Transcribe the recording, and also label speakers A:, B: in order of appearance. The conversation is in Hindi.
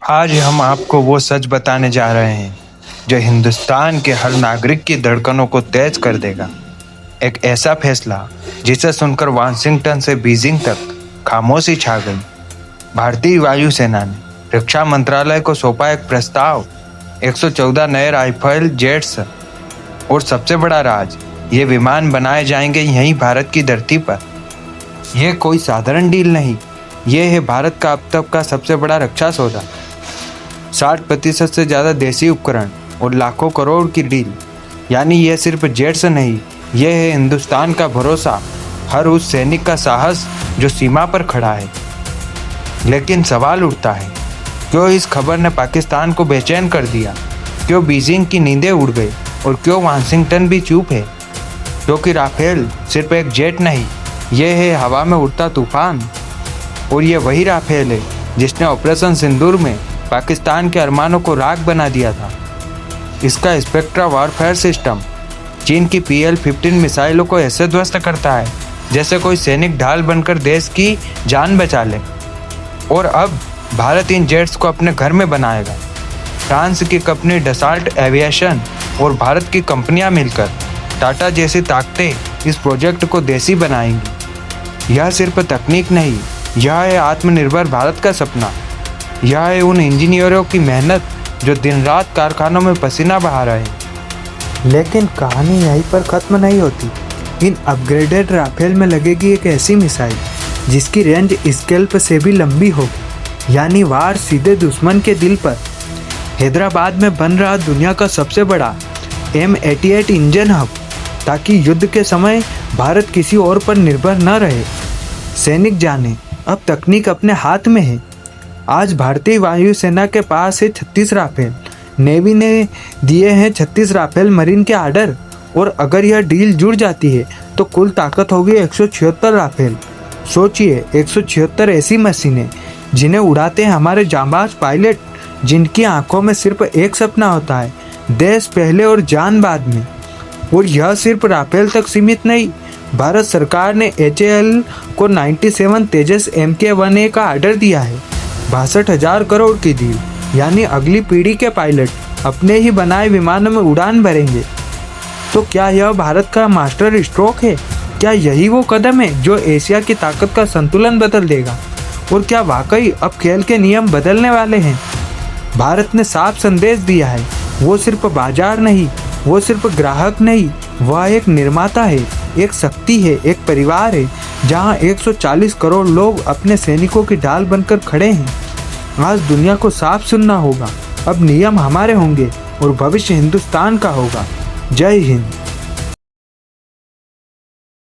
A: आज हम आपको वो सच बताने जा रहे हैं जो हिंदुस्तान के हर नागरिक की धड़कनों को तेज कर देगा। एक ऐसा फैसला जिसे सुनकर वाशिंगटन से बीजिंग तक खामोशी छा गई। भारतीय वायुसेना ने रक्षा मंत्रालय को सौंपा एक प्रस्ताव, 114 नए राइफल जेट्स और सबसे बड़ा राज, ये विमान बनाए जाएंगे यहीं भारत की धरती पर। यह कोई साधारण डील नहीं, ये है भारत का अब तक का सबसे बड़ा रक्षा सौदा। 60% से ज़्यादा देसी उपकरण और लाखों करोड़ की डील। यानी यह सिर्फ जेट्स नहीं, यह है हिंदुस्तान का भरोसा, हर उस सैनिक का साहस जो सीमा पर खड़ा है। लेकिन सवाल उठता है, क्यों इस खबर ने पाकिस्तान को बेचैन कर दिया? क्यों बीजिंग की नींदें उड़ गई और क्यों वाशिंगटन भी चुप है? क्योंकि राफेल सिर्फ एक जेट नहीं, यह है हवा में उड़ता तूफान। और ये वही राफेल है जिसने ऑपरेशन सिंदूर में पाकिस्तान के अरमानों को राख बना दिया था। इसका स्पेक्ट्रा वॉरफेयर सिस्टम चीन की PL-15 मिसाइलों को ऐसे ध्वस्त करता है जैसे कोई सैनिक ढाल बनकर देश की जान बचा ले। और अब भारत इन जेट्स को अपने घर में बनाएगा। फ्रांस की कंपनी डसाल्ट एविएशन और भारत की कंपनियां मिलकर टाटा जैसी ताकतें इस प्रोजेक्ट को देसी बनाएंगी। यह सिर्फ तकनीक नहीं, यह है आत्मनिर्भर भारत का सपना। यह है उन इंजीनियरों की मेहनत जो दिन रात कारखानों में पसीना बहा रहे हैं। लेकिन कहानी यहीं पर ख़त्म नहीं होती। इन अपग्रेडेड राफेल में लगेगी एक ऐसी मिसाइल जिसकी रेंज स्केल से भी लंबी होगी, यानी वार सीधे दुश्मन के दिल पर। हैदराबाद में बन रहा दुनिया का सबसे बड़ा M88 इंजन हब, ताकि युद्ध के समय भारत किसी और पर निर्भर न रहे। सैनिक जाने, अब तकनीक अपने हाथ में है। आज भारतीय वायुसेना के पास है 36 राफेल, नेवी ने दिए हैं 36 राफेल मरीन के आर्डर, और अगर यह डील जुड़ जाती है तो कुल ताकत होगी 176 राफेल। सोचिए, 176 ऐसी मशीनें जिन्हें उड़ाते हैं हमारे जांबाज पायलट, जिनकी आंखों में सिर्फ एक सपना होता है, देश पहले और जान बाद में। और यह सिर्फ राफेल तक सीमित नहीं, भारत सरकार ने HAL को 97 तेजस Mk-1A का आर्डर दिया है। 62,000 करोड़ की डील, यानी अगली पीढ़ी के पायलट अपने ही बनाए विमानों में उड़ान भरेंगे। तो क्या यह भारत का मास्टर स्ट्रोक है? क्या यही वो कदम है जो एशिया की ताकत का संतुलन बदल देगा? और क्या वाकई अब खेल के नियम बदलने वाले हैं? भारत ने साफ संदेश दिया है, वो सिर्फ बाजार नहीं, वो सिर्फ ग्राहक नहीं, वह एक निर्माता है, एक शक्ति है, एक परिवार है, जहां 140 करोड़ लोग अपने सैनिकों की ढाल बनकर खड़े हैं। आज दुनिया को साफ सुनना होगा, अब नियम हमारे होंगे और भविष्य हिंदुस्तान का होगा। जय हिंद।